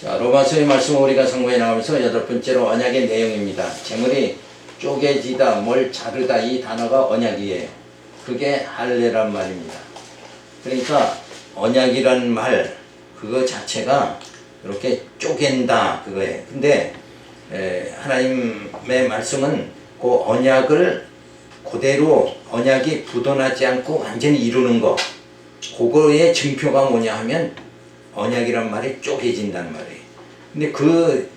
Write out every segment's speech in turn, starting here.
자, 로마서의 말씀을 우리가 상고해 나가면서 8번째로 언약의 내용입니다. 재물이 쪼개지다, 뭘 자르다, 이 단어가 언약이에요. 그게 할례란 말입니다. 그러니까 언약이란 말 그거 자체가 이렇게 쪼갠다 그거예요. 근데 하나님의 말씀은 그 언약을 그대로 언약이 부도나지 않고 완전히 이루는 거, 그거의 증표가 뭐냐 하면 언약이란 말이 쪼개진다는 말이에요. 근데 그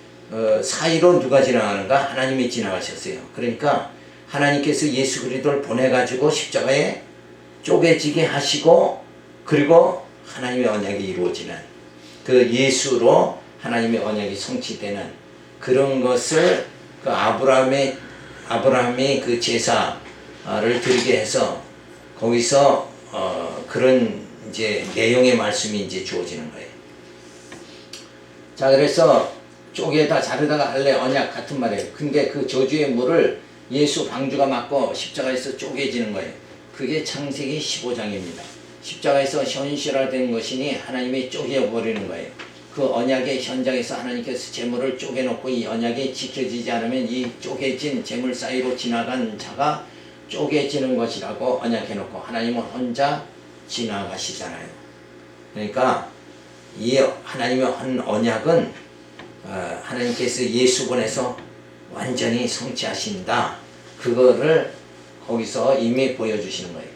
사이로 누가 지나가는가? 하나님이 지나가셨어요. 그러니까 하나님께서 예수 그리스도를 보내가지고 십자가에 쪼개지게 하시고, 그리고 하나님의 언약이 이루어지는 그 예수로 하나님의 언약이 성취되는 그런 것을 그 아브라함이 그 제사를 드리게 해서 거기서 그런 이제 내용의 말씀이 이제 주어지는 거예요. 자, 그래서 쪼개다 자르다가 할례 언약 같은 말이에요. 근데 그 저주의 물을 예수 방주가 맞고 십자가에서 쪼개지는 거예요. 그게 창세기 15장입니다. 십자가에서 현실화된 것이니 하나님이 쪼개버리는 거예요. 그 언약의 현장에서 하나님께서 제물을 쪼개놓고 이 언약이 지켜지지 않으면 이 쪼개진 제물 사이로 지나간 자가 쪼개지는 것이라고 언약해놓고 하나님은 혼자 지나가시잖아요. 그러니까 이 하나님의 한 언약은 하나님께서 예수 보내서 완전히 성취하신다. 그거를 거기서 이미 보여주시는 거예요.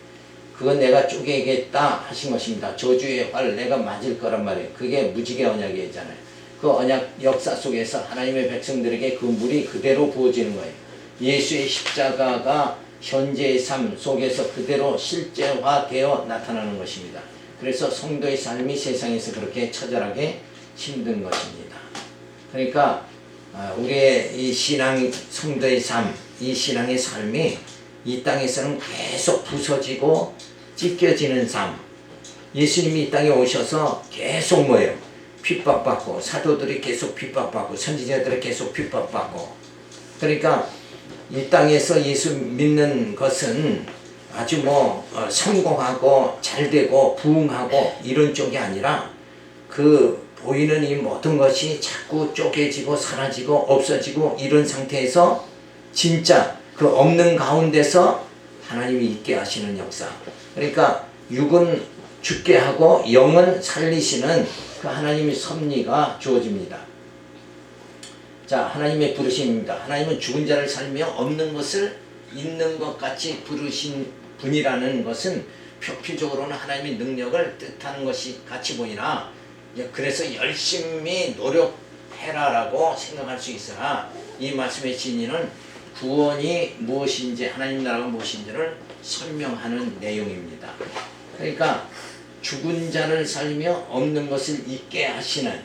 그건 내가 쪼개겠다 하신 것입니다. 저주의 활 내가 맞을 거란 말이에요. 그게 무지개 언약이었잖아요. 그 언약 역사 속에서 하나님의 백성들에게 그 물이 그대로 부어지는 거예요. 예수의 십자가가 현재의 삶 속에서 그대로 실제화되어 나타나는 것입니다. 그래서 성도의 삶이 세상에서 그렇게 처절하게 힘든 것입니다. 그러니까 우리의 이 신앙, 성도의 삶, 이 신앙의 삶이 이 땅에서는 계속 부서지고 찢겨지는 삶. 예수님이 이 땅에 오셔서 계속 뭐예요? 핍박받고, 사도들이 계속 핍박받고, 선지자들이 계속 핍박받고. 그러니까 이 땅에서 예수 믿는 것은 아주 성공하고 잘되고 부흥하고 이런 쪽이 아니라 그 보이는 이 모든 것이 자꾸 쪼개지고 사라지고 없어지고 이런 상태에서 진짜 그 없는 가운데서 하나님이 있게 하시는 역사. 그러니까 육은 죽게 하고 영은 살리시는 그 하나님의 섭리가 주어집니다. 자, 하나님의 부르심입니다. 하나님은 죽은 자를 살며 없는 것을 있는 것 같이 부르신 분이라는 것은 표피적으로는 하나님의 능력을 뜻하는 것이 같이 보이나, 그래서 열심히 노력해라라고 생각할 수 있으나 이 말씀의 진리는 구원이 무엇인지, 하나님 나라가 무엇인지를 설명하는 내용입니다. 그러니까 죽은 자를 살며 없는 것을 있게 하시는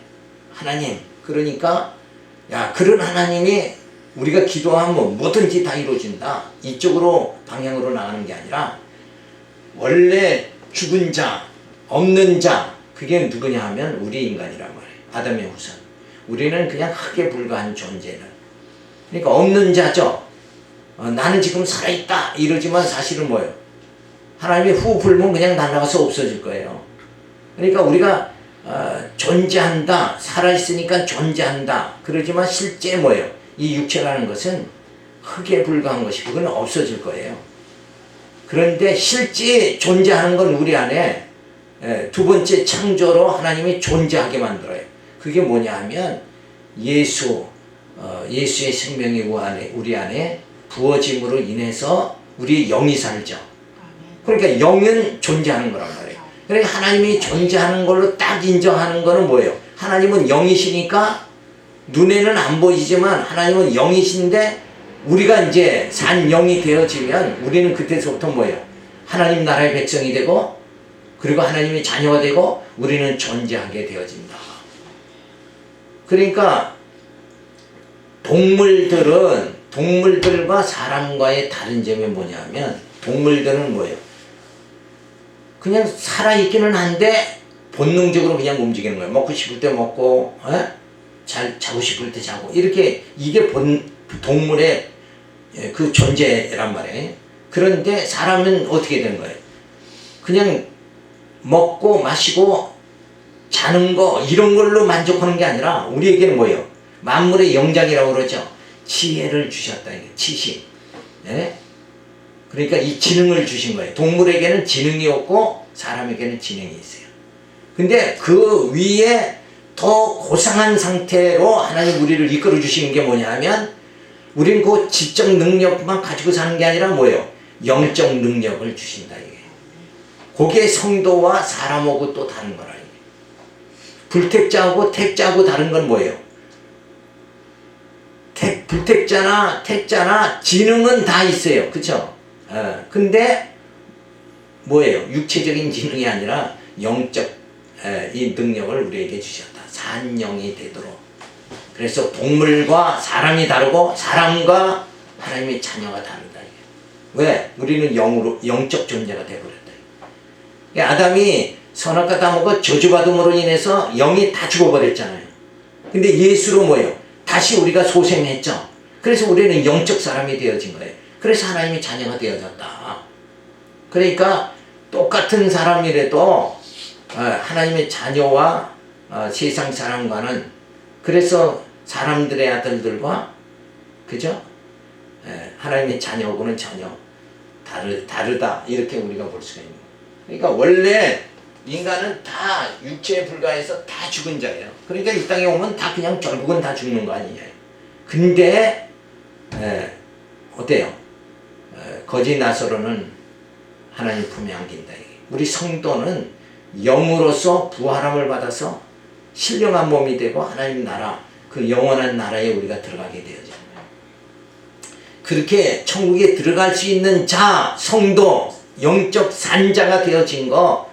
하나님, 그러니까 그런 하나님이 우리가 기도하면 뭐든지 다 이루어진다, 이쪽으로 방향으로 나가는 게 아니라 원래 죽은 자, 없는 자, 그게 누구냐 하면 우리 인간이란 말이에요. 아담의 후손. 우리는 그냥 흙에 불과한 존재는, 그러니까 없는 자죠. 나는 지금 살아있다 이러지만 사실은 뭐예요? 하나님이 후 불면 그냥 날아가서 없어질 거예요. 그러니까 우리가 존재한다, 살아있으니까 존재한다 그러지만 실제 뭐예요? 이 육체라는 것은 흙에 불과한 것이, 그건 없어질 거예요. 그런데 실제 존재하는 건 우리 안에 두 번째 창조로 하나님이 존재하게 만들어요. 그게 뭐냐 하면 예수의 생명이 우리 안에 부어짐으로 인해서 우리 영이 살죠. 그러니까 영은 존재하는 거란 말이에요. 그러니까 하나님이 존재하는 걸로 딱 인정하는 거는 뭐예요? 하나님은 영이시니까 눈에는 안 보이지만 하나님은 영이신데 우리가 이제 산 영이 되어지면 우리는 그때서부터 뭐예요? 하나님 나라의 백성이 되고, 그리고 하나님의 자녀가 되고 우리는 존재하게 되어진다. 그러니까 동물들과 사람과의 다른 점이 뭐냐면, 동물들은 뭐예요? 그냥 살아있기는 한데 본능적으로 그냥 움직이는 거예요. 먹고 싶을 때 먹고, 자고 싶을 때 자고, 이렇게 이게 동물의 그 존재란 말이에요. 그런데 사람은 어떻게 되는 거예요? 그냥 먹고 마시고 자는 거 이런 걸로 만족하는 게 아니라 우리에게는 뭐예요? 만물의 영장이라고 그러죠. 지혜를 주셨다. 이게 지식. 예? 그러니까 이 지능을 주신 거예요. 동물에게는 지능이 없고 사람에게는 지능이 있어요. 근데 그 위에 더 고상한 상태로 하나님 우리를 이끌어 주시는 게 뭐냐 하면 우리는 그 지적 능력만 가지고 사는 게 아니라 뭐예요? 영적 능력을 주신다. 이게. 그게 성도와 사람하고 또 다른 거라. 이게. 불택자하고 택자하고 다른 건 뭐예요? 불택자나 택자나 지능은 다 있어요. 그쵸? 근데 뭐예요? 육체적인 지능이 아니라 영적 이 능력을 우리에게 주셨다. 산영이 되도록. 그래서 동물과 사람이 다르고 사람과 하나님의 자녀가 다르다. 왜? 우리는 영적 존재가 되어버렸다. 아담이 선악과 다 먹고 저주받음으로 인해서 영이 다 죽어버렸잖아요. 근데 예수로 뭐예요? 다시 우리가 소생했죠. 그래서 우리는 영적 사람이 되어진 거예요. 그래서 하나님의 자녀가 되어졌다. 그러니까 똑같은 사람이라도 하나님의 자녀와 세상 사람과는 그래서 사람들의 아들들과 그죠? 하나님의 자녀하고는 전혀 다르다 이렇게 우리가 볼 수가 있는 거예요. 그러니까 원래 인간은 다 육체에 불과해서 다 죽은 자예요. 그러니까 이 땅에 오면 다 그냥 결국은 다 죽는 거 아니에요. 근데 어때요? 거지 나사로는 하나님 품에 안긴다. 우리 성도는 영으로서 부활함을 받아서 신령한 몸이 되고 하나님 나라 그 영원한 나라에 우리가 들어가게 되어져요. 그렇게 천국에 들어갈 수 있는 자, 성도, 영적 산자가 되어진 거.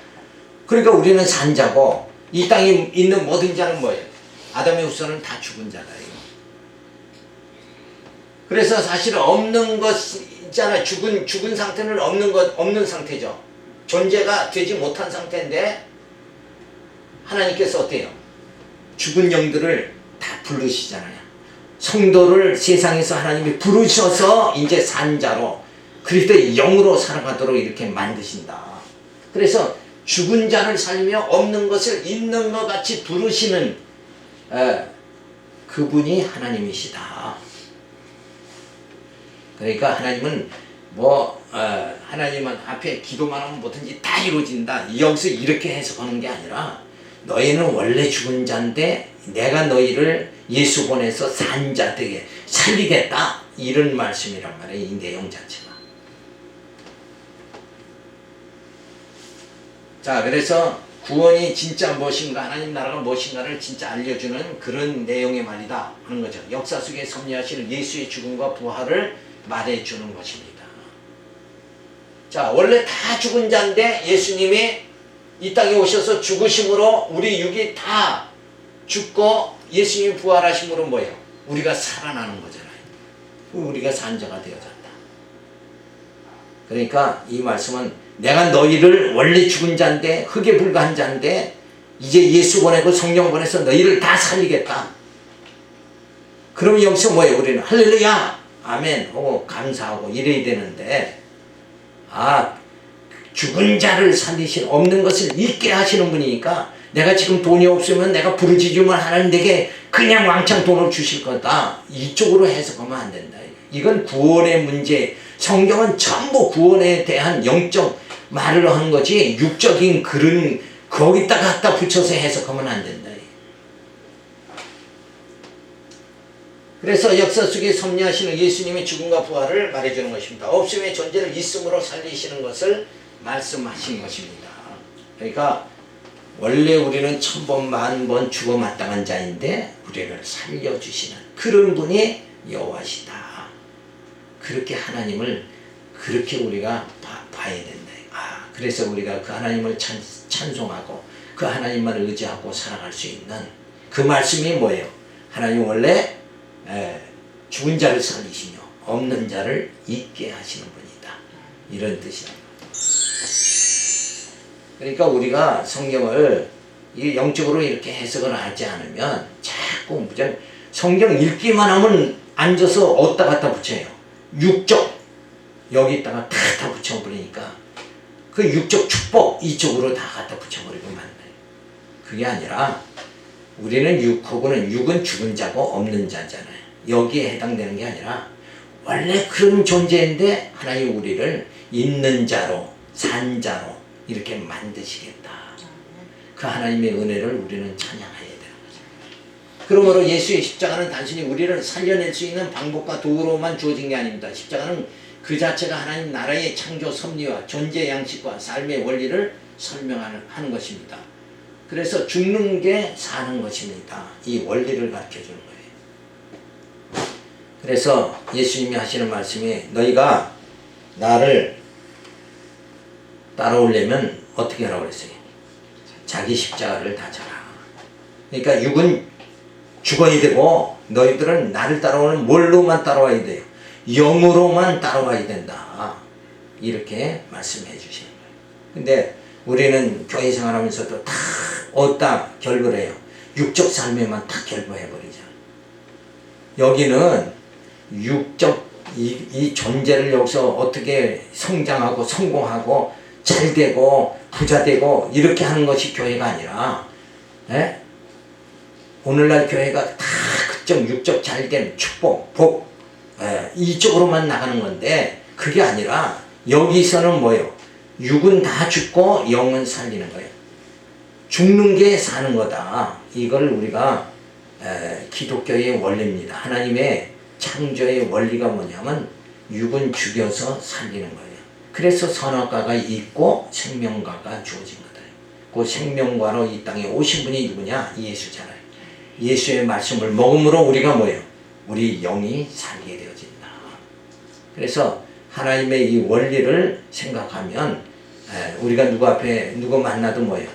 그러니까 우리는 산자고 이 땅에 있는 모든 자는 뭐예요? 아담의 후손은 다 죽은 자다. 그래서 사실 없는 것 있잖아. 죽은 상태는 없는 상태죠. 존재가 되지 못한 상태인데 하나님께서 어때요? 죽은 영들을 다 부르시잖아요. 성도를 세상에서 하나님이 부르셔서 이제 산자로 그리스도의 영으로 살아가도록 이렇게 만드신다. 그래서 죽은 자를 살리며 없는 것을 있는 것 같이 부르시는 그분이 하나님이시다. 그러니까 하나님은 하나님은 앞에 기도만 하면 뭐든지 다 이루어진다. 여기서 이렇게 해석하는 게 아니라 너희는 원래 죽은 자인데 내가 너희를 예수 보내서 산자 되게 살리겠다. 이런 말씀이란 말이에요. 이 내용 자체가. 자, 그래서 구원이 진짜 무엇인가, 하나님 나라가 무엇인가를 진짜 알려주는 그런 내용의 말이다 하는 거죠. 역사 속에 섭리하시는 예수의 죽음과 부활을 말해주는 것입니다. 자, 원래 다 죽은 자인데 예수님이 이 땅에 오셔서 죽으심으로 우리 육이 다 죽고 예수님이 부활하심으로 뭐예요? 우리가 살아나는 거잖아요. 우리가 산자가 되어졌다. 그러니까 이 말씀은 내가 너희를 원래 죽은 자인데 흙에 불과한 자인데 이제 예수 보내고 성령 보내서 너희를 다 살리겠다. 그럼 여기서 뭐예요? 우리는 할렐루야 아멘 하고 감사하고 이래야 되는데 죽은 자를 살리신 없는 것을 있게 하시는 분이니까 내가 지금 돈이 없으면 내가 부르짖으면 하나님 내게 그냥 왕창 돈을 주실 거다. 이쪽으로 해석하면 안 된다. 이건 구원의 문제. 성경은 전부 구원에 대한 영적 말을 하는 거지 육적인 글은 거기다 갖다 붙여서 해석하면 안 된다. 그래서 역사 속에 섭리하시는 예수님의 죽음과 부활을 말해주는 것입니다. 없음의 존재를 있음으로 살리시는 것을 말씀하신 것입니다. 그러니까 원래 우리는 천번 만번 죽어 마땅한 자인데 우리를 살려주시는 그런 분이 여호와시다. 그렇게 하나님을 그렇게 우리가 봐야 된다. 그래서 우리가 그 하나님을 찬송하고 그 만을 의지하고 살아갈 수 있는 그 말씀이 뭐예요? 하나님 원래 죽은 자를 살리시며 없는 자를 있게 하시는 분이다. 이런 뜻입니다. 그러니까 우리가 성경을 영적으로 이렇게 해석을 하지 않으면 자꾸 성경 읽기만 하면 앉아서 어디다 갖다 붙여요. 육적 여기다가 다 붙여버리니까 그 육적 축복 이쪽으로 다 갖다 붙여버리고 만나요. 그게 아니라 우리는 육하고는 육은 죽은 자고 없는 자잖아요. 여기에 해당되는 게 아니라 원래 그런 존재인데 하나님 우리를 있는 자로 산 자로 이렇게 만드시겠다. 그 하나님의 은혜를 우리는 찬양해야 되는 거죠. 그러므로 예수의 십자가는 단순히 우리를 살려낼 수 있는 방법과 도구로만 주어진 게 아닙니다. 십자가는 그 자체가 하나님 나라의 창조 섭리와 존재 양식과 삶의 원리를 설명하는 것입니다. 그래서 죽는 게 사는 것입니다. 이 원리를 가르쳐 주는 거예요. 그래서 예수님이 하시는 말씀이 너희가 나를 따라오려면 어떻게 하라고 그랬어요? 자기 십자가를 다 져라. 그러니까 육은 죽어야 되고 너희들은 나를 따라오는 뭘로만 따라와야 돼요? 영으로만 따라와야 된다. 이렇게 말씀해 주시는 거예요. 근데 우리는 교회 생활하면서도 다 어디다 결부해요? 육적 삶에만 다 결부해버리잖아요. 여기는 육적 이 존재를 여기서 어떻게 성장하고 성공하고 잘되고 부자되고 이렇게 하는 것이 교회가 아니라 오늘날 교회가 다 그쪽 육적 잘됨, 축복, 복 이쪽으로만 나가는 건데 그게 아니라 여기서는 뭐예요? 육은 다 죽고 영은 살리는 거예요. 죽는 게 사는 거다. 이걸 우리가 기독교의 원리입니다. 하나님의 창조의 원리가 뭐냐면 육은 죽여서 살리는 거예요. 그래서 선악과가 있고 생명과가 주어진 거다. 그 생명과로 이 땅에 오신 분이 누구냐? 예수잖아요. 예수의 말씀을 먹음으로 우리가 뭐예요? 우리 영이 살게 되어진다. 그래서 하나님의 이 원리를 생각하면 우리가 누구 앞에 누구 만나도 뭐예요?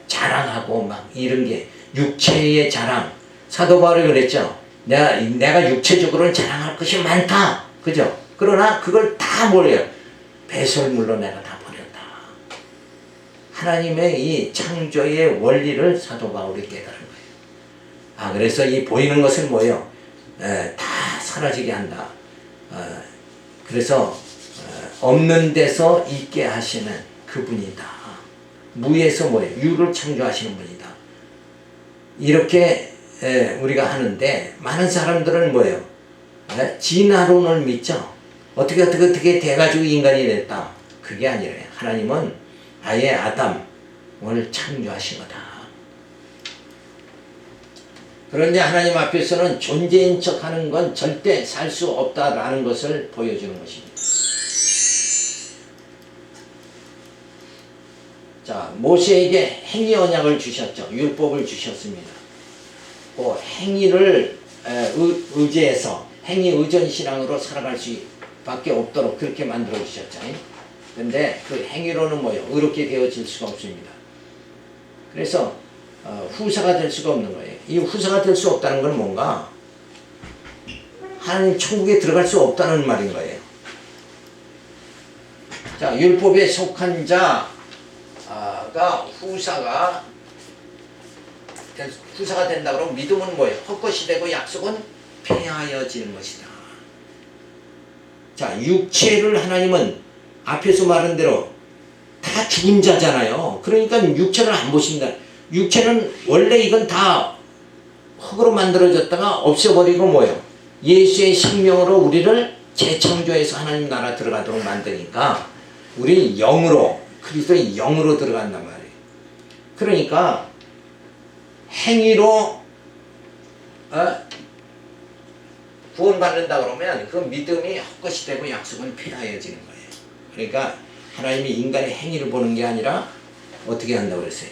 자랑하고 막 이런 게 육체의 자랑. 사도 바울이 그랬죠. 내가 육체적으로는 자랑할 것이 많다. 그죠? 그러나 그걸 다 뭐래요? 배설물로 내가 다 버렸다. 하나님의 이 창조의 원리를 사도 바울이 깨달은 거예요. 그래서 이 보이는 것은 뭐예요? 다 사라지게 한다. 그래서 없는 데서 있게 하시는 그분이다. 무에서 뭐예요? 유를 창조하시는 분이다. 이렇게 우리가 하는데 많은 사람들은 뭐예요? 진화론을 믿죠. 어떻게 돼가지고 인간이 됐다. 그게 아니래요. 하나님은 아예 아담을 창조하신 거다. 그런데 하나님 앞에서는 존재인 척 하는 건 절대 살 수 없다라는 것을 보여주는 것입니다. 자, 모세에게 행위 언약을 주셨죠. 율법을 주셨습니다. 그 행위를 의지해서 행위 의존 신앙으로 살아갈 수밖에 없도록 그렇게 만들어 주셨죠. 근데 그 행위로는 뭐예요? 의롭게 되어질 수가 없습니다. 그래서 후사가 될 수가 없는 거예요. 이 후사가 될 수 없다는 건 뭔가 하나님 천국에 들어갈 수 없다는 말인 거예요. 자, 율법에 속한 자가 후사가 된다 그러면 믿음은 뭐예요? 헛것이 되고 약속은 폐하여지는 것이다. 자, 육체를 하나님은 앞에서 말한 대로 다 죽은 자잖아요. 그러니까 육체를 안 보신다. 육체는 원래 이건 다 흙으로 만들어졌다가 없애버리고 뭐예요? 예수의 생명으로 우리를 재창조해서 하나님 나라 들어가도록 만드니까 우리 영으로 그리스도의 영으로 들어간단 말이에요. 그러니까 행위로 구원받는다 그러면 그 믿음이 헛것이 되고 약속은 폐하여지는 거예요. 그러니까 하나님이 인간의 행위를 보는 게 아니라 어떻게 한다고 그랬어요?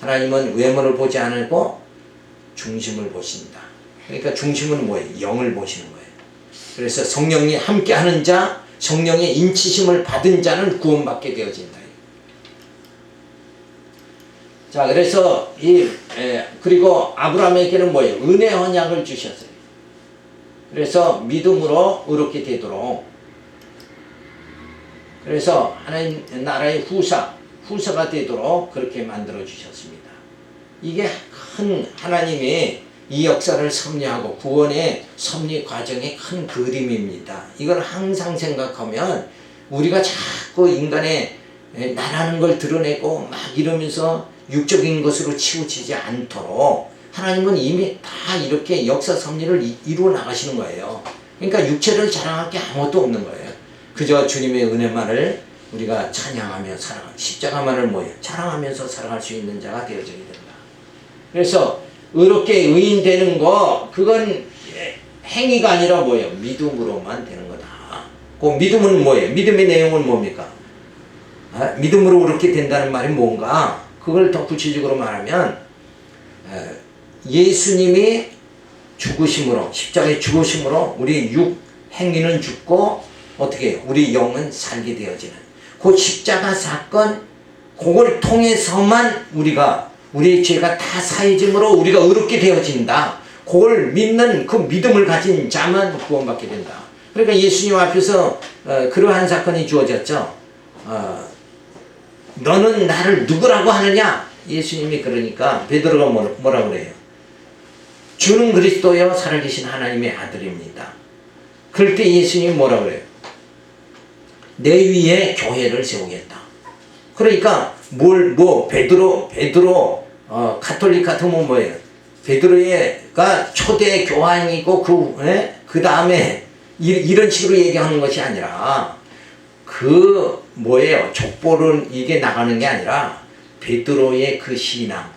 하나님은 외모를 보지 않고 중심을 보신다. 그러니까 중심은 뭐예요? 영을 보시는 거예요. 그래서 성령이 함께하는 자, 성령의 인치심을 받은 자는 구원받게 되어진다. 자, 그래서 그리고 아브라함에게는 뭐예요? 은혜 언약을 주셨어요. 그래서 믿음으로 의롭게 되도록. 그래서 하나님 나라의 후사가 되도록 그렇게 만들어 주셨습니다. 이게 큰 하나님의 이 역사를 섭리하고 구원의 섭리 과정의 큰 그림입니다. 이걸 항상 생각하면 우리가 자꾸 인간의 나라는 걸 드러내고 막 이러면서 육적인 것으로 치우치지 않도록 하나님은 이미 다 이렇게 역사 섭리를 이루어 나가시는 거예요. 그러니까 육체를 자랑할 게 아무것도 없는 거예요. 그저 주님의 은혜만을 우리가 찬양하며 십자가만을 자랑하면서 살아갈 수 있는 자가 되어져야 된다. 그래서 의롭게 의인되는 거, 그건 행위가 아니라 뭐예요? 믿음으로만 되는 거다. 그 믿음은 뭐예요? 믿음의 내용은 뭡니까? 믿음으로 의롭게 된다는 말이 뭔가? 그걸 더 구체적으로 말하면 예수님이 죽으심으로, 십자가의 죽으심으로 우리 육 행위는 죽고 어떻게 해요? 우리 영은 살게 되어지는 그 십자가 사건, 그걸 통해서만 우리의 죄가 다 사해짐으로 우리가 의롭게 되어진다. 그걸 믿는 그 믿음을 가진 자만 구원받게 된다. 그러니까 예수님 앞에서 그러한 사건이 주어졌죠. 너는 나를 누구라고 하느냐? 예수님이 그러니까 베드로가 뭐라고 그래요? 주는 그리스도여 살아계신 하나님의 아들입니다. 그럴 때 예수님이 뭐라고 그래요? 내 위에 교회를 세우겠다. 그러니까 베드로 가톨릭 같으면 뭐예요? 베드로가 초대 교황이고 그 다음에 이런 식으로 얘기하는 것이 아니라 족보는 이게 나가는 게 아니라 베드로의 그 신앙,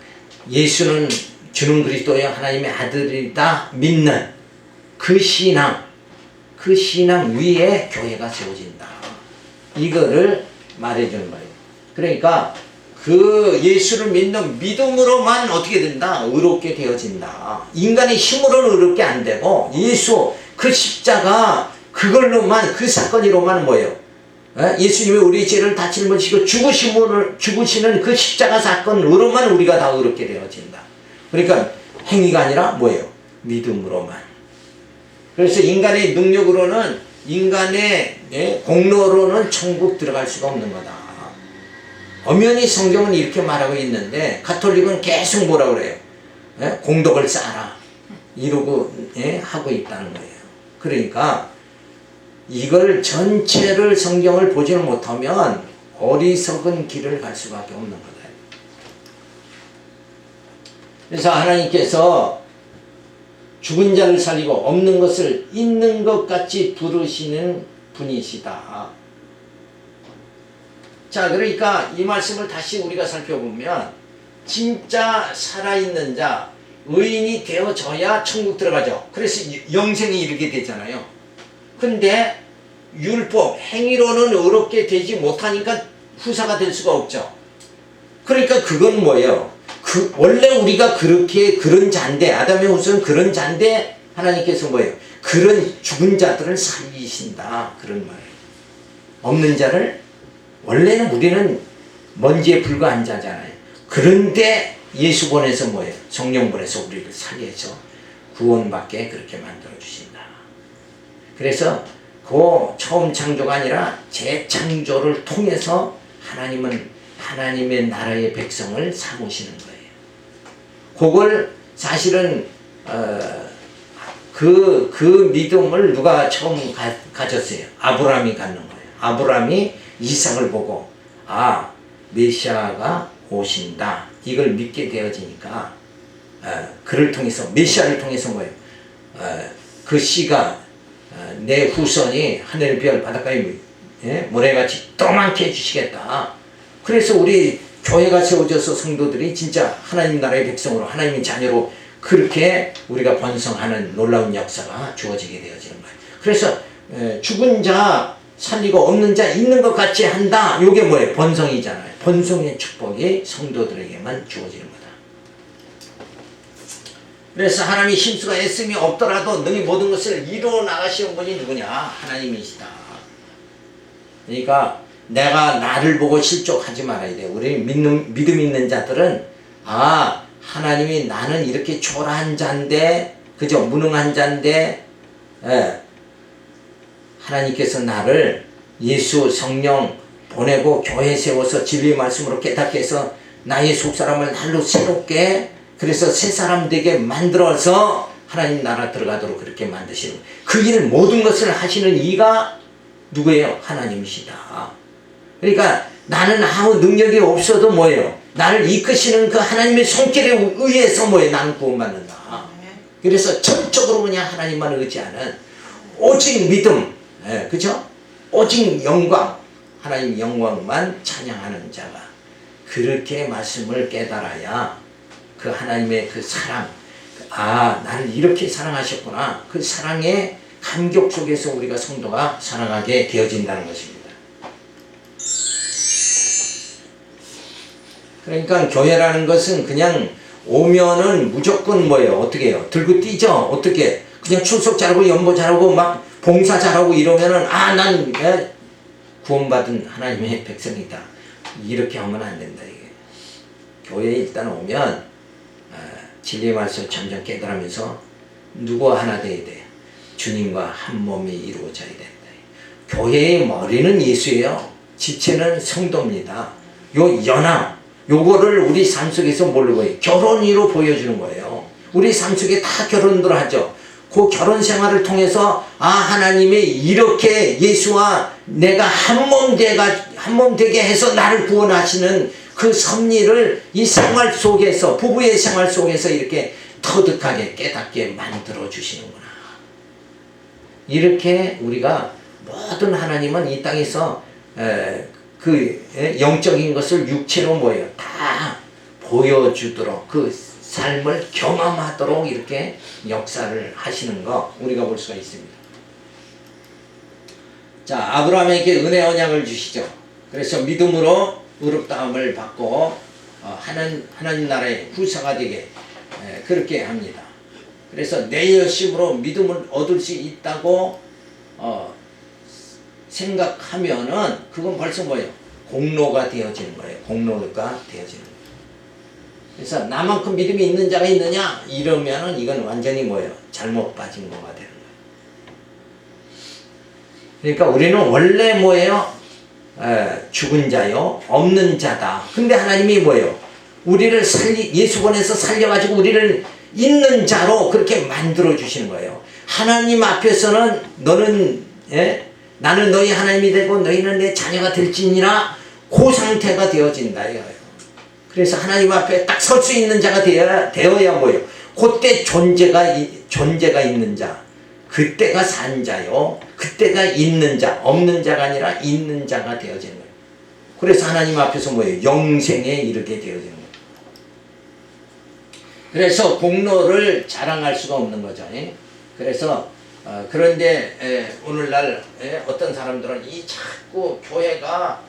예수는 주는 그리스도의 하나님의 아들이다 믿는 그 신앙 위에 교회가 세워진다. 이거를 말해주는 거예요. 그러니까 그 예수를 믿는 믿음으로만 어떻게 된다? 의롭게 되어진다. 인간의 힘으로는 의롭게 안 되고 예수 그 십자가 그걸로만, 그 사건으로만 뭐예요? 예수님이 우리 죄를 다 짊어지시고 죽으시는 그 십자가 사건으로만 우리가 다 의롭게 되어진다. 그러니까 행위가 아니라 뭐예요? 믿음으로만. 그래서 인간의 능력으로는, 인간의 공로로는 천국 들어갈 수가 없는 거다. 엄연히 성경은 이렇게 말하고 있는데 가톨릭은 계속 뭐라고 그래요? 공덕을 쌓아라 이러고 하고 있다는 거예요. 그러니까 이걸 전체를 성경을 보지를 못하면 어리석은 길을 갈 수밖에 없는 거다. 그래서 하나님께서 죽은 자를 살리고 없는 것을 있는 것 같이 부르시는 분이시다. 자, 그러니까 이 말씀을 다시 우리가 살펴보면 진짜 살아있는 자, 의인이 되어져야 천국 들어가죠. 그래서 영생이 이르게 되잖아요. 근데 율법, 행위로는 의롭게 되지 못하니까 후사가 될 수가 없죠. 그러니까 그건 뭐예요? 원래 우리가 그런 자인데, 아담의 후손은 그런 자인데 하나님께서 뭐예요? 그런 죽은 자들을 살리신다. 그런 말이에요. 없는 자를, 원래는 우리는 먼지에 불과한 자잖아요. 그런데 예수 보내서 뭐예요? 성령 보내서 우리를 살려서 구원받게 그렇게 만들어주신다. 그래서 그 처음 창조가 아니라 재창조를 통해서 하나님은 하나님의 나라의 백성을 삼으시는 거예요. 그걸 사실은 그 믿음을 누가 처음 가졌어요? 아브라함이 갖는 거예요. 아브라함이 이삭을 보고 메시아가 오신다. 이걸 믿게 되어지니까 그를 통해서, 메시아를 통해서 뭐예요? 그 씨가 내 후손이 하늘 별 바닷가에 모래같이 또많게 해주시겠다. 그래서 우리 교회가 세워져서 성도들이 진짜 하나님 나라의 백성으로, 하나님의 자녀로 그렇게 우리가 번성하는 놀라운 역사가 주어지게 되어지는 거예요. 그래서 죽은 자 살리고 없는 자 있는 것 같이 한다. 이게 뭐예요? 번성이잖아요. 번성의 축복이 성도들에게만 주어지는 거다. 그래서 하나님이 힘쓰고 애씀이 없더라도 너희 모든 것을 이루어 나가시는 분이 누구냐? 하나님이시다. 그러니까 내가 나를 보고 실족하지 말아야 돼요. 우리 믿음 있는 자들은 하나님이 나는 이렇게 초라한 자인데, 그죠? 무능한 자인데, 하나님께서 나를 예수 성령 보내고 교회 세워서 진리의 말씀으로 깨닫게 해서 나의 속사람을 날로 새롭게, 그래서 새 사람 되게 만들어서 하나님 나라 들어가도록 그렇게 만드시는, 그 일 모든 것을 하시는 이가 누구예요? 하나님이시다. 그러니까 나는 아무 능력이 없어도 뭐예요? 나를 이끄시는 그 하나님의 손길에 의해서 뭐에 나는 구원받는다. 그래서 전적으로 그냥 하나님만 의지하는 오직 믿음, 그죠? 오직 영광, 하나님 영광만 찬양하는 자가 그렇게 말씀을 깨달아야 그 하나님의 그 사랑, 나를 이렇게 사랑하셨구나. 그 사랑의 감격 속에서 우리가 성도가 살아가게 되어진다는 것입니다. 그러니까 교회라는 것은 그냥 오면은 무조건 뭐예요? 어떻게 해요? 들고 뛰죠? 어떻게? 그냥 출석 잘하고 연보 잘하고 막 봉사 잘하고 이러면은 난 구원받은 하나님의 백성이다. 이렇게 하면 안 된다 이게. 교회에 일단 오면 진리의 말씀을 점점 깨달으면서 누구 하나 돼야 돼. 주님과 한 몸이 이루어져야 된다. 교회의 머리는 예수예요. 지체는 성도입니다. 요 연합, 요거를 우리 삶 속에서 뭘로 보여요? 결혼으로 보여주는 거예요. 우리 삶 속에 다 결혼들 하죠. 그 결혼 생활을 통해서 하나님이 이렇게 예수와 내가 한 몸 되게 해서 나를 구원하시는 그 섭리를 이 생활 속에서 부부의 생활 속에서 이렇게 터득하게 깨닫게 만들어 주시는구나. 이렇게 우리가 모든 하나님은 이 땅에서 그 영적인 것을 육체로 뭐예요? 다 보여주도록 그 삶을 경험하도록 이렇게 역사를 하시는 거 우리가 볼 수가 있습니다. 자, 아브라함에게 은혜 언약을 주시죠. 그래서 믿음으로 의롭다함을 받고 하나님 나라의 후사가 되게 그렇게 합니다. 그래서 내 열심으로 믿음을 얻을 수 있다고 생각하면은 그건 벌써 뭐예요? 공로가 되어지는 거예요. 공로가 되어지는 거예요. 그래서 나만큼 믿음이 있는 자가 있느냐? 이러면은 이건 완전히 뭐예요? 잘못 빠진 거가 되는 거예요. 그러니까 우리는 원래 뭐예요? 죽은 자요, 없는 자다. 근데 하나님이 뭐예요? 우리를 예수 보내서 살려가지고 우리를 있는 자로 그렇게 만들어 주시는 거예요. 하나님 앞에서는 너는 나는 너희 하나님이 되고 너희는 내 자녀가 될지니라 그 상태가 되어진다 이거예요. 그래서 하나님 앞에 딱 설 수 있는 자가 되어야 뭐예요? 그때 존재가 있는 자, 그때가 산 자요, 그때가 있는 자, 없는 자가 아니라 있는 자가 되어지는 거예요. 그래서 하나님 앞에서 뭐예요? 영생에 이르게 되어지는 거예요. 그래서 공로를 자랑할 수가 없는 거죠. 그래서 그런데 오늘날 어떤 사람들은 이 자꾸 교회가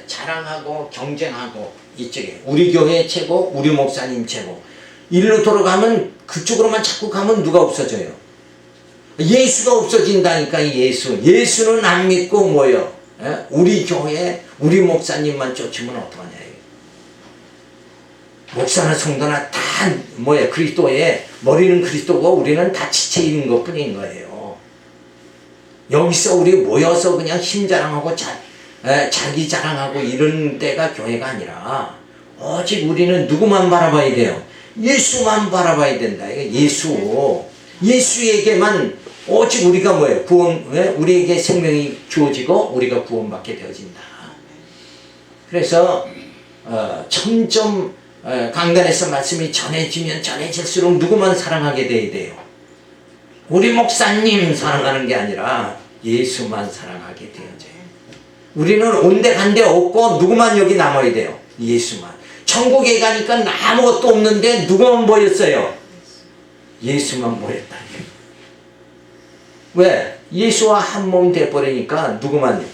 자랑하고 경쟁하고 이쪽에 우리 교회 최고, 우리 목사님 최고 일로 돌아가면 그쪽으로만 자꾸 가면 누가 없어져요? 예수가 없어진다니까. 예수는 안 믿고 뭐요? 우리 교회 우리 목사님만 쫓으면 어떡하냐. 목사나 성도나 다 그리스도의 머리는 그리스도고 우리는 다 지체인 것 뿐인 거예요. 여기서 우리 모여서 그냥 힘 자랑하고 자기 자랑하고 이런 때가 교회가 아니라 오직 우리는 누구만 바라봐야 돼요? 예수만 바라봐야 된다. 예수에게만 오직 우리가 우리에게 생명이 주어지고 우리가 구원받게 되어진다. 그래서 점점 강단에서 말씀이 전해지면 전해질수록 누구만 사랑하게 돼야 돼요? 우리 목사님 사랑하는 게 아니라 예수만 사랑하게 되어져요. 우리는 온데 간데 없고 누구만 여기 남아야 돼요? 예수만. 천국에 가니까 아무것도 없는데 누구만 모였어요? 예수만 모였다. 왜? 예수와 한 몸 돼버리니까 누구만요?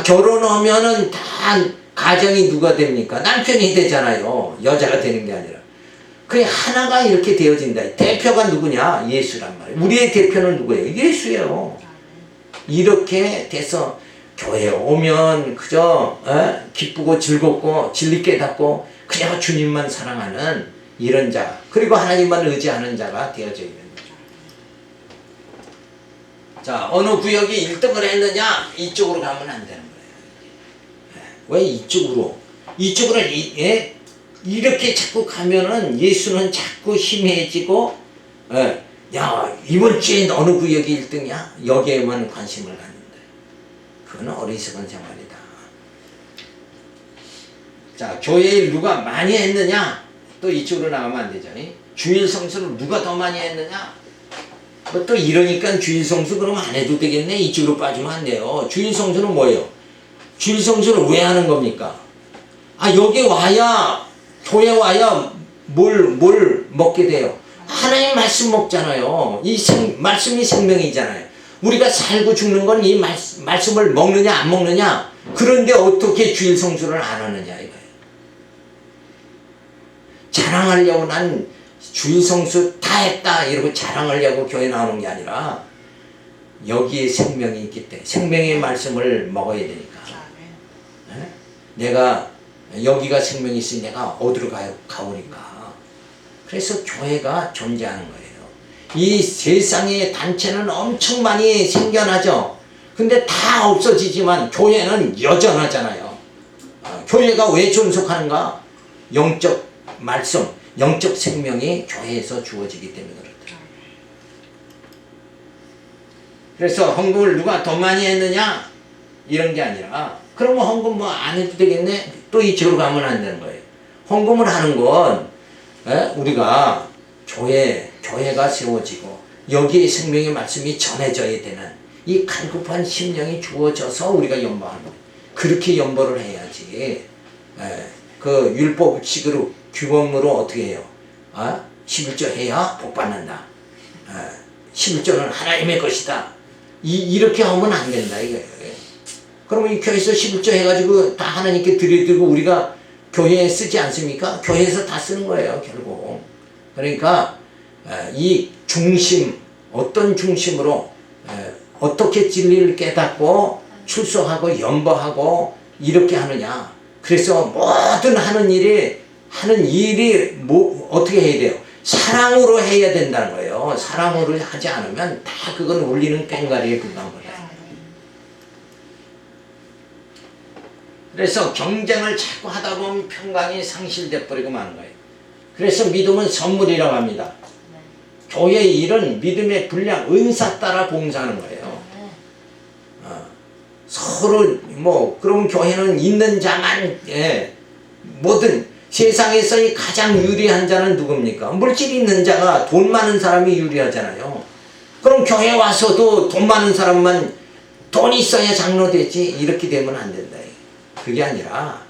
결혼하면은 다 가정이 누가 됩니까? 남편이 되잖아요. 여자가 되는 게 아니라. 그게 하나가 이렇게 되어진다. 대표가 누구냐? 예수란 말이에요. 우리의 대표는 누구예요? 예수예요. 이렇게 돼서 교회에 오면 그저 기쁘고 즐겁고 진리 깨닫고 그냥 주님만 사랑하는 이런 자, 그리고 하나님만 의지하는 자가 되어져 있는 거죠. 자, 어느 구역이 1등을 했느냐? 이쪽으로 가면 안 되는 거예요. 왜 이쪽으로 이렇게 자꾸 가면은 예수는 자꾸 희미해지고 이번 주엔 어느 구역이 1등이야? 여기에만 관심을 갖는다. 그건 어리석은 생활이다. 자, 교회일 누가 많이 했느냐? 또 이쪽으로 나가면 안 되죠. 주일 성수를 누가 더 많이 했느냐? 뭐 또 이러니까 주일 성수 그럼 안 해도 되겠네. 이쪽으로 빠지면 안 돼요. 주일 성수는 뭐예요? 주일 성수를 왜 하는 겁니까? 아, 여기 와야, 교회 와야 뭘 먹게 돼요? 하나님 말씀 먹잖아요. 말씀이 생명이잖아요. 우리가 살고 죽는 건 이 말씀을 먹느냐 안 먹느냐. 그런데 어떻게 주일 성수를 안 하느냐 이거예요. 자랑하려고 난 주일 성수 다 했다 이러고 자랑하려고 교회 나오는 게 아니라 여기에 생명이 있기 때문에 생명의 말씀을 먹어야 되니까. 네? 내가 여기가 생명이 있으니 내가 어디로 가오니까. 그래서 교회가 존재하는 거예요. 이 세상의 단체는 엄청 많이 생겨나죠. 근데 다 없어지지만 교회는 여전하잖아요. 교회가 왜 존속하는가? 영적 말씀, 영적 생명이 교회에서 주어지기 때문에 그렇다. 그래서 헌금을 누가 더 많이 했느냐? 이런 게 아니라 그러면 헌금 뭐 안 해도 되겠네? 또 이쪽으로 가면 안 되는 거예요. 헌금을 하는 건 우리가 교회가 세워지고 여기에 생명의 말씀이 전해져야 되는 이 갈급한 심령이 주어져서 우리가 연보하는 거예요. 그렇게 연보를 해야지. 그 율법식으로 규범으로 어떻게 해요? 11조 해야 복 받는다. 11조는 하나님의 것이다. 이렇게 하면 안 된다 이거예요. 그러면 이 교회에서 11조 해가지고 다 하나님께 드리고 우리가 교회에 쓰지 않습니까? 교회에서 다 쓰는 거예요 결국. 그러니까 이 중심, 어떤 중심으로 어떻게 진리를 깨닫고 출소하고 연보하고 이렇게 하느냐. 그래서 모든 하는 일이 어떻게 해야 돼요? 사랑으로 해야 된다는 거예요. 사랑으로 하지 않으면 다 그건 울리는 꽹과리에 불과한 거예요. 그래서 경쟁을 자꾸 하다 보면 평강이 상실돼 버리고 마는 거예요. 그래서 믿음은 선물이라고 합니다. 교회의 일은 믿음의 분량, 은사 따라 봉사하는 거예요. 서로 그럼 교회는 있는 자만 뭐든 세상에서 가장 유리한 자는 누굽니까? 물질 있는 자가 돈 많은 사람이 유리하잖아요. 그럼 교회 와서도 돈 많은 사람만 돈 있어야 장로 되지 이렇게 되면 안 된다. 그게 아니라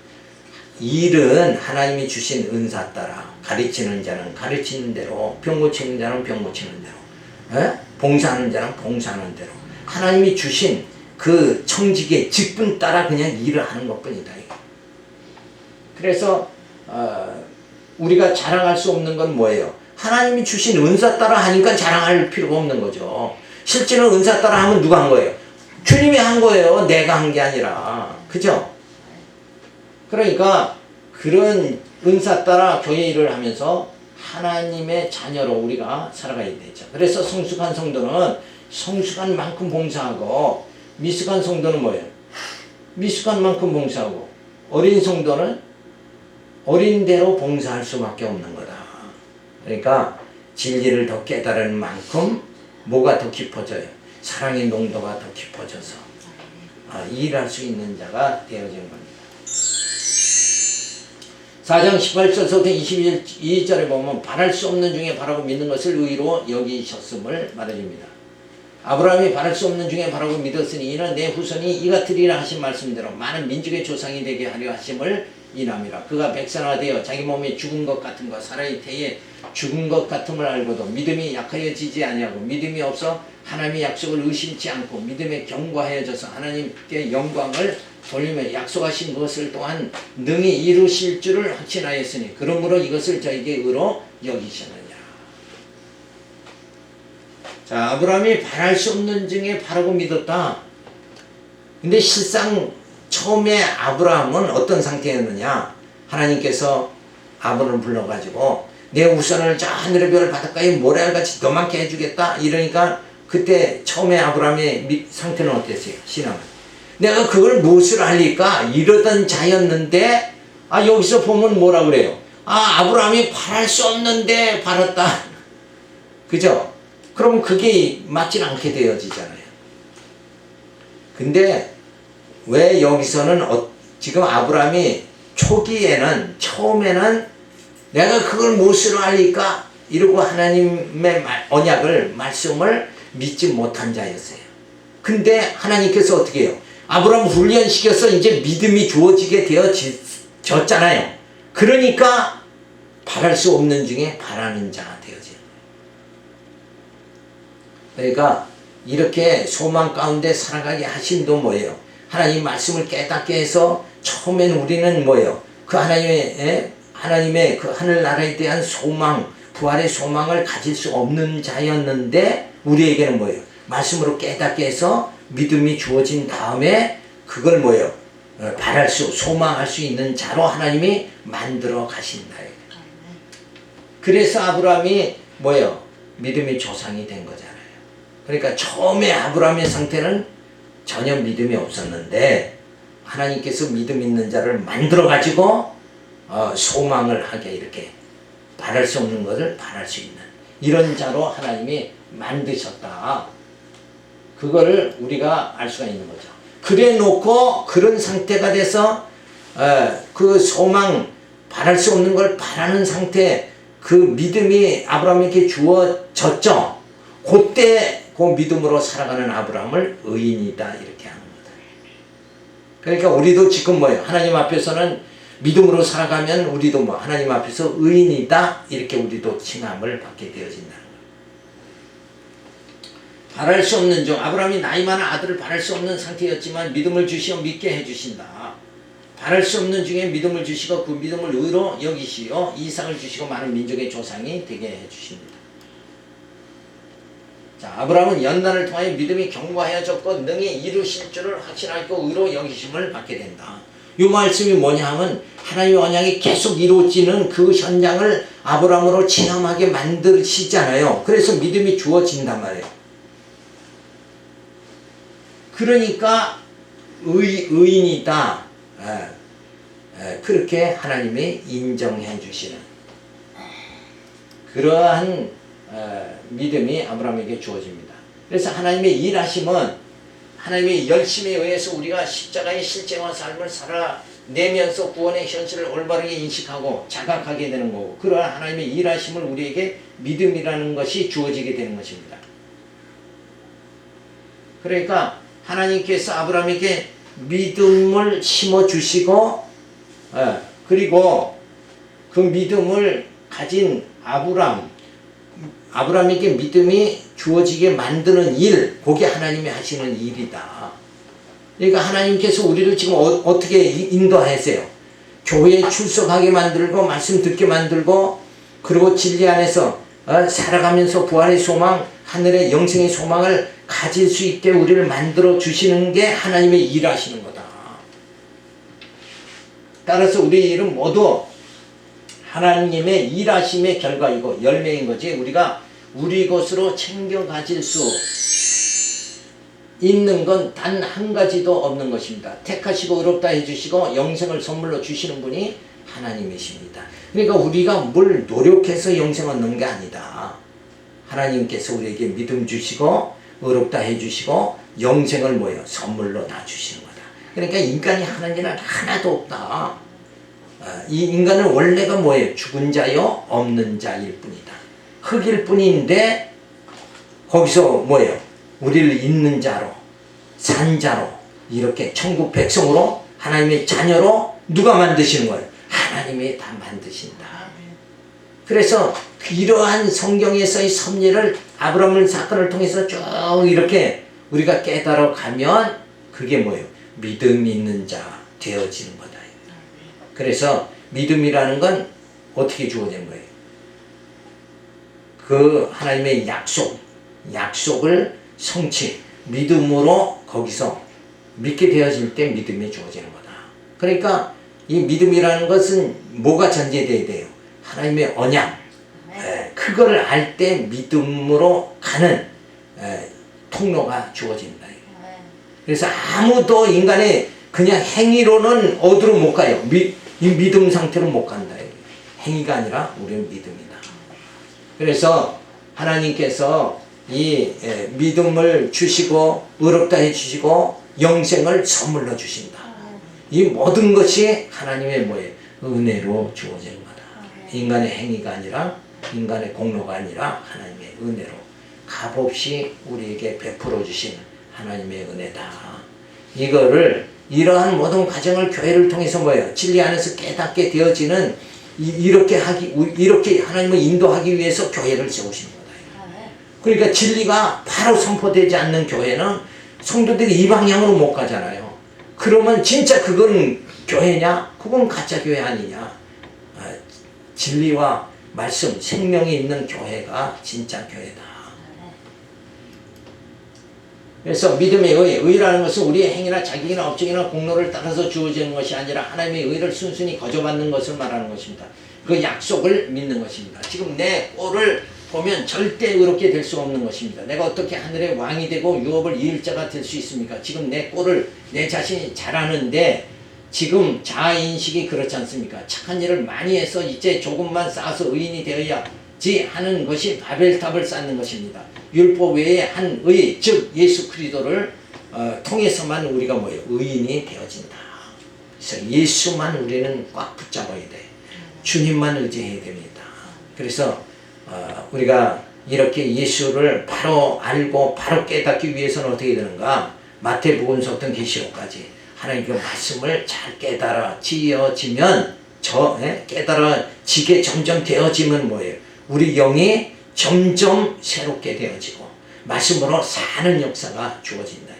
일은 하나님이 주신 은사 따라 가르치는 자는 가르치는 대로 병 고치는 자는 병 고치는 대로 봉사하는 자는 봉사하는 대로 하나님이 주신 그 청직의 직분 따라 그냥 일을 하는 것뿐이다. 그래서 우리가 자랑할 수 없는 건 뭐예요? 하나님이 주신 은사 따라 하니까 자랑할 필요가 없는 거죠. 실제로 은사 따라 하면 누가 한 거예요? 주님이 한 거예요. 내가 한 게 아니라. 그죠? 그러니까 그런 은사 따라 교회 일을 하면서 하나님의 자녀로 우리가 살아가야 되죠. 그래서 성숙한 성도는 성숙한 만큼 봉사하고 미숙한 성도는 뭐예요? 미숙한 만큼 봉사하고 어린 성도는 어린 대로 봉사할 수밖에 없는 거다. 그러니까 진리를 더 깨달은 만큼 뭐가 더 깊어져요? 사랑의 농도가 더 깊어져서 일할 수 있는 자가 되어지는 겁니다. 4장 18절부터 22절에 보면 바랄 수 없는 중에 바라고 믿는 것을 의로 여기셨음을 말해줍니다. 아브라함이 바랄 수 없는 중에 바라고 믿었으니 이는 내 후손이 이 같으리라 하신 말씀대로 많은 민족의 조상이 되게 하려 하심을 인함이라. 그가 백성화되어 자기 몸이 죽은 것 같은 것 사라의 태에 죽은 것 같음을 알고도 믿음이 약하여지지 아니하고 믿음이 없어 하나님의 약속을 의심치 않고 믿음에 견고하여져서 하나님께 영광을 돌리며 약속하신 것을 또한 능히 이루실 줄을 확신하였으니 그러므로 이것을 저에게 의로 여기시느냐. 자, 아브라함이 바랄 수 없는 중에 바라고 믿었다. 근데 실상 처음에 아브라함은 어떤 상태였느냐? 하나님께서 아브라함을 불러가지고 내 우선을 저 하늘의 별 바닷가에 모래알같이 너만게 해주겠다 이러니까 그때 처음에 아브라함의 상태는 어땠어요? 신앙은 내가 그걸 무엇을 할리까 이러던 자였는데 여기서 보면 뭐라 그래요? 아브라함이 바랄 수 없는데 바랐다. 그죠? 그럼 그게 맞진 않게 되어지잖아요. 근데 왜 여기서는 지금 아브라함이 처음에는 내가 그걸 무엇으로 알리까? 이러고 하나님의 언약을, 말씀을 믿지 못한 자였어요. 근데 하나님께서 어떻게 해요? 아브라함 훈련시켜서 이제 믿음이 주어지게 되어졌잖아요. 그러니까 바랄 수 없는 중에 바라는 자가 되어져요. 그러니까 이렇게 소망 가운데 살아가게 하심도 뭐예요? 하나님 말씀을 깨닫게 해서 처음에는 우리는 뭐예요? 그 하나님의 그 하늘나라에 대한 소망, 부활의 소망을 가질 수 없는 자였는데 우리에게는 뭐예요? 말씀으로 깨닫게 해서 믿음이 주어진 다음에 그걸 뭐예요? 바랄 수, 소망할 수 있는 자로 하나님이 만들어 가신다. 그래서 아브라함이 뭐예요? 믿음의 조상이 된 거잖아요. 그러니까 처음에 아브라함의 상태는 전혀 믿음이 없었는데 하나님께서 믿음 있는 자를 만들어 가지고 소망을 하게 이렇게 바랄 수 없는 것을 바랄 수 있는 이런 자로 하나님이 만드셨다. 그거를 우리가 알 수가 있는 거죠. 그래 놓고 그런 상태가 돼서 그 소망, 바랄 수 없는 걸 바라는 상태, 그 믿음이 아브라함에게 주어졌죠. 그때 그 믿음으로 살아가는 아브라함을 의인이다 이렇게 하는 거다. 그러니까 우리도 지금 뭐예요? 하나님 앞에서는 믿음으로 살아가면 우리도 뭐 하나님 앞에서 의인이다 이렇게 우리도 칭함을 받게 되어진다는 거예요. 바랄 수 없는 중 아브라함이 나이 많은 아들을 바랄 수 없는 상태였지만 믿음을 주시어 믿게 해주신다. 바랄 수 없는 중에 믿음을 주시고 그 믿음을 의로 여기시어 이삭을 주시고 많은 민족의 조상이 되게 해주십니다. 자, 아브라함은 연단을 통하여 믿음이 견고하여졌고 능히 이루실 줄을 확신하고 의로 여기심을 받게 된다. 이 말씀이 뭐냐 하면 하나님의 언약이 계속 이루어지는 그 현장을 아브라함으로 체험하게 만드시잖아요. 그래서 믿음이 주어진단 말이에요. 그러니까 의인이다. 그렇게 하나님이 인정해 주시는 그러한 믿음이 아브라함에게 주어집니다. 그래서 하나님의 일하심은 하나님의 열심에 의해서 우리가 십자가의 실제와 삶을 살아내면서 구원의 현실을 올바르게 인식하고 자각하게 되는 거고 그러한 하나님의 일하심을 우리에게 믿음이라는 것이 주어지게 되는 것입니다. 그러니까 하나님께서 아브라함에게 믿음을 심어주시고 그리고 그 믿음을 가진 아브라함에게 믿음이 주어지게 만드는 일, 그게 하나님이 하시는 일이다. 그러니까 하나님께서 우리를 지금 어떻게 인도하세요? 교회에 출석하게 만들고 말씀 듣게 만들고 그리고 진리 안에서 살아가면서 부활의 소망, 하늘의 영생의 소망을 가질 수 있게 우리를 만들어 주시는 게 하나님의 일하시는 거다. 따라서 우리 일은 모두 하나님의 일하심의 결과이고 열매인 거지 우리가 우리 것으로 챙겨 가질 수 있는 건 단 한 가지도 없는 것입니다. 택하시고 의롭다 해주시고 영생을 선물로 주시는 분이 하나님이십니다. 그러니까 우리가 뭘 노력해서 영생 얻는 게 아니다. 하나님께서 우리에게 믿음 주시고 의롭다 해주시고 영생을 뭐예요? 선물로 다 주시는 거다. 그러니까 인간이 하는 일은 하나도 없다. 이 인간은 원래가 뭐예요? 죽은 자요 없는 자일 뿐이다. 흙일 뿐인데 거기서 뭐예요? 우리를 있는 자로 산 자로 이렇게 천국 백성으로 하나님의 자녀로 누가 만드시는 거예요? 하나님이 다 만드신다. 그래서 이러한 성경에서의 섭리를 아브라함 사건을 통해서 쭉 이렇게 우리가 깨달아 가면 그게 뭐예요? 믿음 있는 자 되어지는 거다. 그래서 믿음이라는 건 어떻게 주어진 거예요? 그 하나님의 약속을 성취, 믿음으로 거기서 믿게 되어질 때 믿음이 주어지는 거다. 그러니까 이 믿음이라는 것은 뭐가 전제돼야 돼요? 하나님의 언약. 그거를 알 때 믿음으로 가는 통로가 주어진다. 그래서 아무도 인간의 그냥 행위로는 어디로 못 가요. 이 믿음 상태로 못 간다. 행위가 아니라 우리는 믿음이다. 그래서 하나님께서 이 믿음을 주시고 의롭다 해주시고 영생을 선물로 주신다. 이 모든 것이 하나님의 뭐예요? 은혜로 주어지는 거다. 인간의 행위가 아니라 인간의 공로가 아니라 하나님의 은혜로 값없이 우리에게 베풀어 주신 하나님의 은혜다. 이거를 이러한 모든 과정을 교회를 통해서 뭐예요? 진리 안에서 깨닫게 되어지는 이렇게 하나님을 인도하기 위해서 교회를 세우시는 거다. 그러니까 진리가 바로 선포되지 않는 교회는 성도들이 이 방향으로 못 가잖아요. 그러면 진짜 그건 교회냐? 그건 가짜 교회 아니냐? 진리와 말씀, 생명이 있는 교회가 진짜 교회다. 그래서 믿음의 의라는 것은 우리의 행위나 자격이나 업적이나 공로를 따라서 주어지는 것이 아니라 하나님의 의를 순순히 거저받는 것을 말하는 것입니다. 그 약속을 믿는 것입니다. 지금 내 꼴을 보면 절대 의롭게 될 수 없는 것입니다. 내가 어떻게 하늘의 왕이 되고 유업을 이을 자가 될 수 있습니까? 지금 내 꼴을 내 자신이 잘하는데 지금 자아인식이 그렇지 않습니까? 착한 일을 많이 해서 이제 조금만 쌓아서 의인이 되어야지 하는 것이 바벨탑을 쌓는 것입니다. 율법 외에 한 의, 즉 예수 그리스도를 통해서만 우리가 뭐예요? 의인이 되어진다. 그래서 예수만 우리는 꽉 붙잡아야 돼. 주님만 의지해야 됩니다. 그래서 우리가 이렇게 예수를 바로 알고 바로 깨닫기 위해서는 어떻게 되는가? 마태복음서부터 계시록까지 하나님 그 말씀을 잘 깨달아지면 깨달아지게 점점 되어지면 뭐예요? 우리 영이 점점 새롭게 되어지고 말씀으로 사는 역사가 주어진다.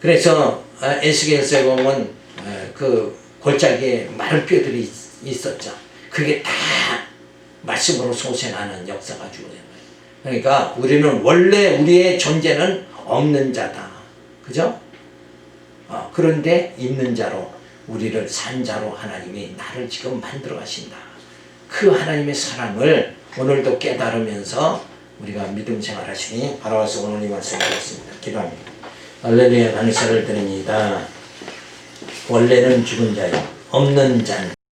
그래서 에스겔서에 보면 그 골짜기에 마른 뼈들이 있었죠. 그게 다 말씀으로 솟아나는 역사가 주어지는 거예요. 그러니까 우리는 원래 우리의 존재는 없는 자다. 그죠? 그런데 있는 자로 우리를 산 자로 하나님이 나를 지금 만들어 가신다. 그 하나님의 사랑을 오늘도 깨달으면서 우리가 믿음 생활하시니 바라와서 오늘 이 말씀 드렸습니다. 기도합니다. 할렐루야 감사를 드립니다. 원래는 죽은 자요 없는 자는